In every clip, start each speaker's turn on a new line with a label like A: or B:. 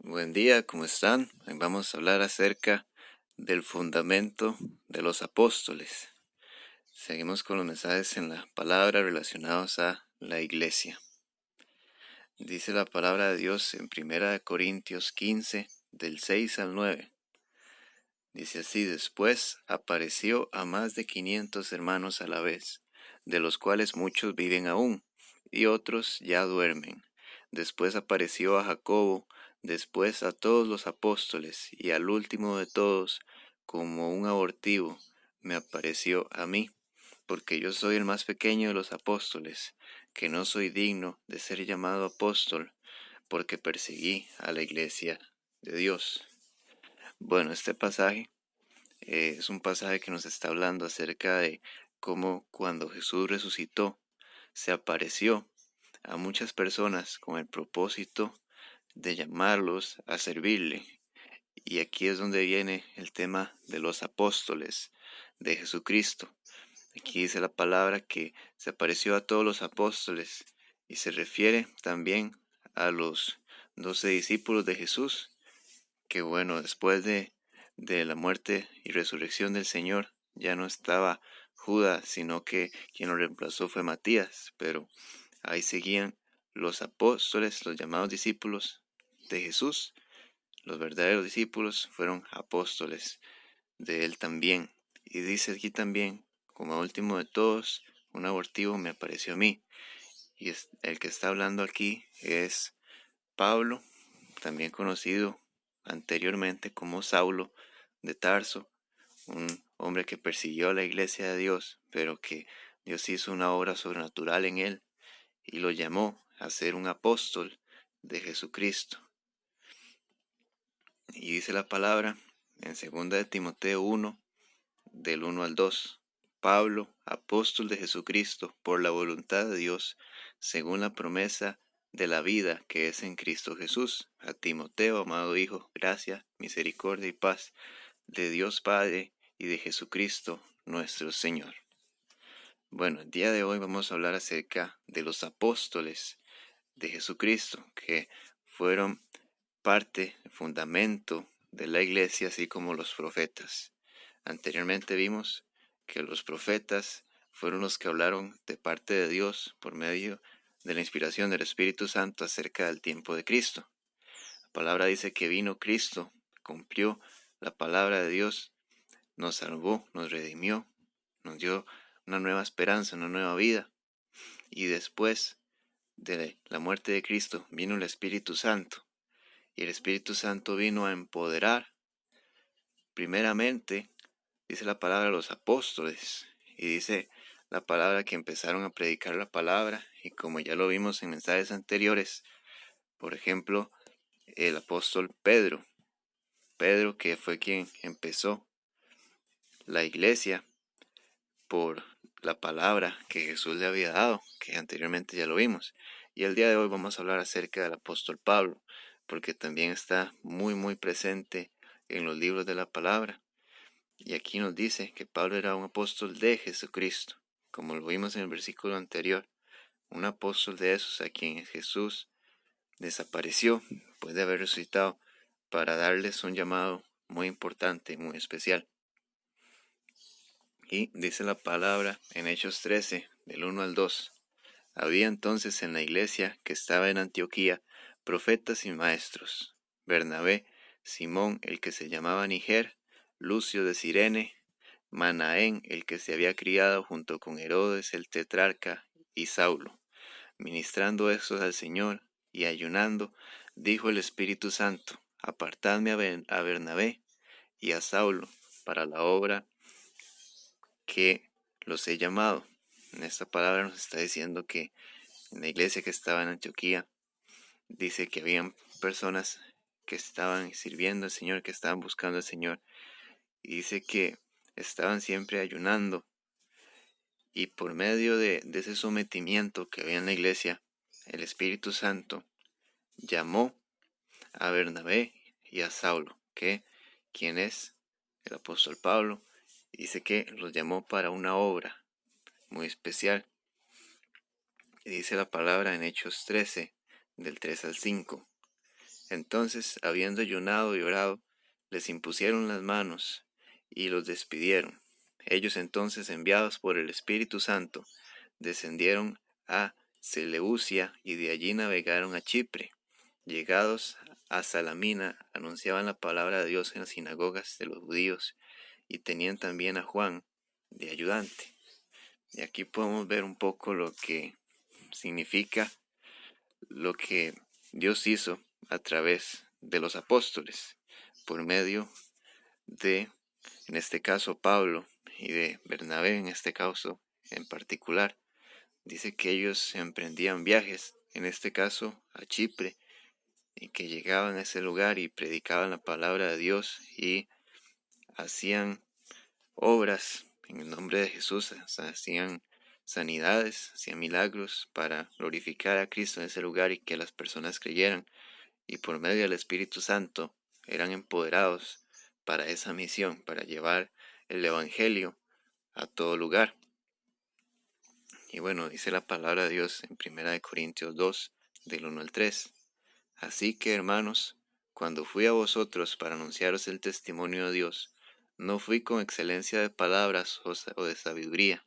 A: Buen día, ¿cómo están? Hoy vamos a hablar acerca del fundamento de los apóstoles. Seguimos con los mensajes en la palabra relacionados a la iglesia. Dice la palabra de Dios en 1 Corintios 15, del 6 al 9. Dice así: después apareció a más de 500 hermanos a la vez, de los cuales muchos viven aún, y otros ya duermen. Después apareció a Jacobo, después a todos los apóstoles, y al último de todos, como un abortivo, me apareció a mí, porque yo soy el más pequeño de los apóstoles, que no soy digno de ser llamado apóstol, porque perseguí a la iglesia de Dios. Bueno, este pasaje es un pasaje que nos está hablando acerca de cómo cuando Jesús resucitó, se apareció a muchas personas con el propósito de llamarlos a servirle. Y aquí es donde viene el tema de los apóstoles de Jesucristo. Aquí dice la palabra que se apareció a todos los apóstoles y se refiere también a los 12 discípulos de Jesús, que bueno, después de la muerte y resurrección del Señor, ya no estaba Judas, sino que quien lo reemplazó fue Matías, pero ahí seguían los apóstoles, los llamados discípulos de Jesús. Los verdaderos discípulos fueron apóstoles de él también. Y dice aquí también, como último de todos, un abortivo me apareció a mí. Y el que está hablando aquí es Pablo, también conocido anteriormente como Saulo de Tarso, un hombre que persiguió a la iglesia de Dios, pero que Dios hizo una obra sobrenatural en él y lo llamó a ser un apóstol de Jesucristo. Y dice la palabra en 2 Timoteo 1, del 1 al 2. Pablo, apóstol de Jesucristo, por la voluntad de Dios, según la promesa de la vida que es en Cristo Jesús. A Timoteo, amado hijo, gracia, misericordia y paz de Dios Padre y de Jesucristo nuestro Señor. Bueno, el día de hoy vamos a hablar acerca de los apóstoles de Jesucristo, que fueron parte, fundamento de la iglesia, así como los profetas. Anteriormente vimos que los profetas fueron los que hablaron de parte de Dios por medio de la inspiración del Espíritu Santo acerca del tiempo de Cristo. La palabra dice que vino Cristo, cumplió la palabra de Dios, nos salvó, nos redimió, nos dio una nueva esperanza, una nueva vida. Y después de la muerte de Cristo vino el Espíritu Santo. Y el Espíritu Santo vino a empoderar, primeramente, dice la palabra, a los apóstoles. Y dice la palabra que empezaron a predicar la palabra. Y como ya lo vimos en mensajes anteriores, por ejemplo, el apóstol Pedro. Pedro, que fue quien empezó la iglesia por la palabra que Jesús le había dado, que anteriormente ya lo vimos. Y el día de hoy vamos a hablar acerca del apóstol Pablo, porque también está muy presente en los libros de la palabra. Y aquí nos dice que Pablo era un apóstol de Jesucristo, como lo vimos en el versículo anterior, un apóstol de esos a quien Jesús desapareció después de haber resucitado para darles un llamado muy importante y muy especial. Y dice la palabra en Hechos 13, del 1 al 2. Había entonces en la iglesia que estaba en Antioquía profetas y maestros: Bernabé, Simón el que se llamaba Niger, Lucio de Cirene, Manaén el que se había criado junto con Herodes el tetrarca, y Saulo. Ministrando estos al Señor y ayunando, dijo el Espíritu Santo: apartadme a Bernabé y a Saulo para la obra que los he llamado. En esta palabra nos está diciendo que en la iglesia que estaba en Antioquía, dice que habían personas que estaban sirviendo al Señor, que estaban buscando al Señor, y dice que estaban siempre ayunando, y por medio de ese sometimiento que había en la iglesia, el Espíritu Santo llamó a Bernabé y a Saulo, que quien es el apóstol Pablo, dice que los llamó para una obra muy especial. Y dice la palabra en Hechos 13, del 3 al 5. Entonces, habiendo ayunado y orado, les impusieron las manos y los despidieron. Ellos entonces, enviados por el Espíritu Santo, descendieron a Seleucia y de allí navegaron a Chipre. Llegados a Salamina, anunciaban la palabra de Dios en las sinagogas de los judíos y tenían también a Juan de ayudante. Y aquí podemos ver un poco lo que significa lo que Dios hizo a través de los apóstoles, por medio de, en este caso, Pablo y de Bernabé, en este caso en particular. Dice que ellos emprendían viajes, en este caso a Chipre, y que llegaban a ese lugar y predicaban la palabra de Dios y hacían obras en el nombre de Jesús, o sea, hacían sanidades, hacían milagros para glorificar a Cristo en ese lugar y que las personas creyeran, y por medio del Espíritu Santo eran empoderados para esa misión, para llevar el Evangelio a todo lugar. Y bueno, dice la palabra de Dios en 1 Corintios 2, del 1 al 3. Así que, hermanos, cuando fui a vosotros para anunciaros el testimonio de Dios, no fui con excelencia de palabras o de sabiduría,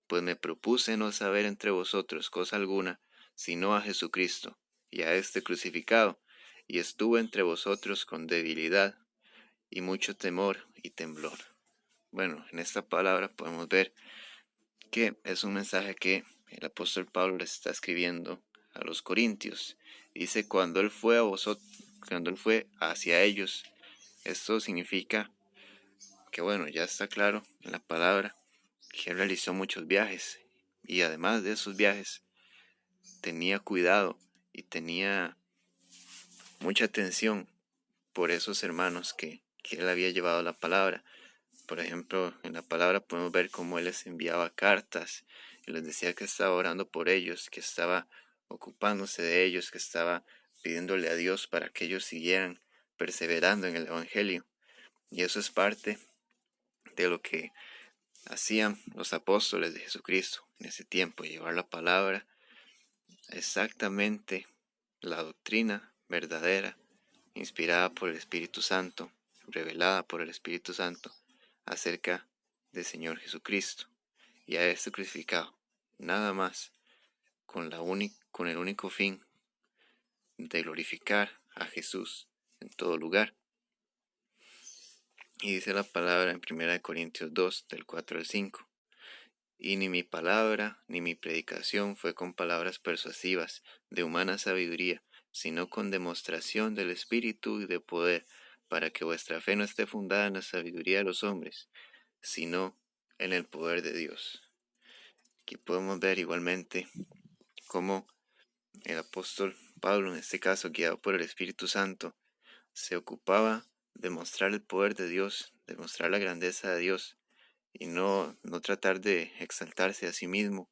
A: pues me propuse no saber entre vosotros cosa alguna, sino a Jesucristo, y a este crucificado, y estuve entre vosotros con debilidad, y mucho temor y temblor. Bueno, en esta palabra podemos ver que es un mensaje que el apóstol Pablo les está escribiendo a los corintios. Dice, cuando él fue hacia ellos, esto significa que bueno, ya está claro en la palabra que él realizó muchos viajes y además de esos viajes tenía cuidado y tenía mucha atención por esos hermanos que él había llevado la palabra. Por ejemplo, en la palabra podemos ver cómo él les enviaba cartas y les decía que estaba orando por ellos, que estaba ocupándose de ellos, que estaba pidiéndole a Dios para que ellos siguieran perseverando en el Evangelio. Y eso es parte de lo que hacían los apóstoles de Jesucristo en ese tiempo, llevar la palabra, exactamente la doctrina verdadera, inspirada por el Espíritu Santo, revelada por el Espíritu Santo, acerca del Señor Jesucristo y a este crucificado, nada más, con el único fin de glorificar a Jesús en todo lugar. Y dice la palabra en 1 Corintios 2, del 4 al 5. Y ni mi palabra ni mi predicación fue con palabras persuasivas de humana sabiduría, sino con demostración del Espíritu y de poder, para que vuestra fe no esté fundada en la sabiduría de los hombres, sino en el poder de Dios. Aquí podemos ver igualmente cómo el apóstol Pablo, en este caso guiado por el Espíritu Santo, se ocupaba de mostrar el poder de Dios, de mostrar la grandeza de Dios, y no tratar de exaltarse a sí mismo,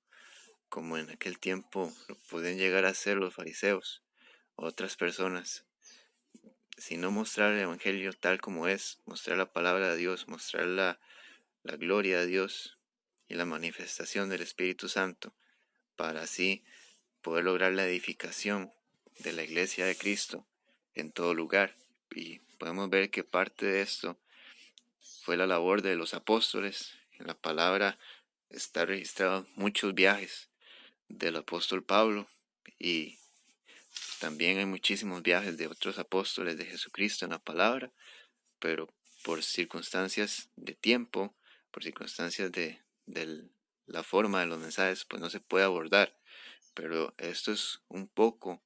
A: como en aquel tiempo lo pueden llegar a hacer los fariseos o otras personas, sino mostrar el Evangelio tal como es, mostrar la palabra de Dios, mostrar la gloria de Dios y la manifestación del Espíritu Santo, para así poder lograr la edificación de la iglesia de Cristo en todo lugar. Y podemos ver que parte de esto fue la labor de los apóstoles. En la palabra está registrado muchos viajes del apóstol Pablo y también hay muchísimos viajes de otros apóstoles de Jesucristo en la palabra, pero por circunstancias de tiempo, por circunstancias de la forma de los mensajes, pues no se puede abordar. Pero esto es un poco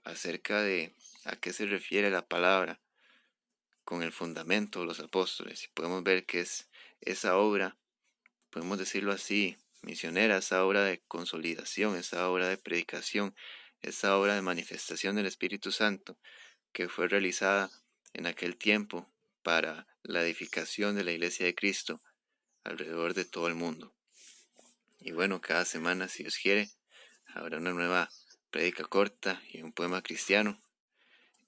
A: acerca de a qué se refiere la palabra con el fundamento de los apóstoles. Y podemos ver que es esa obra, podemos decirlo así, misionera, esa obra de consolidación, esa obra de predicación, esa obra de manifestación del Espíritu Santo que fue realizada en aquel tiempo para la edificación de la Iglesia de Cristo alrededor de todo el mundo. Y bueno, cada semana, si Dios quiere, habrá una nueva prédica corta y un poema cristiano.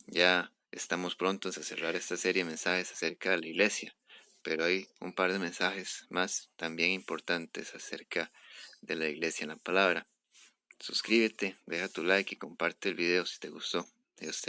A: Ya estamos prontos a cerrar esta serie de mensajes acerca de la iglesia, pero hay un par de mensajes más también importantes acerca de la iglesia en la palabra. Suscríbete, deja tu like y comparte el video si te gustó. Dios te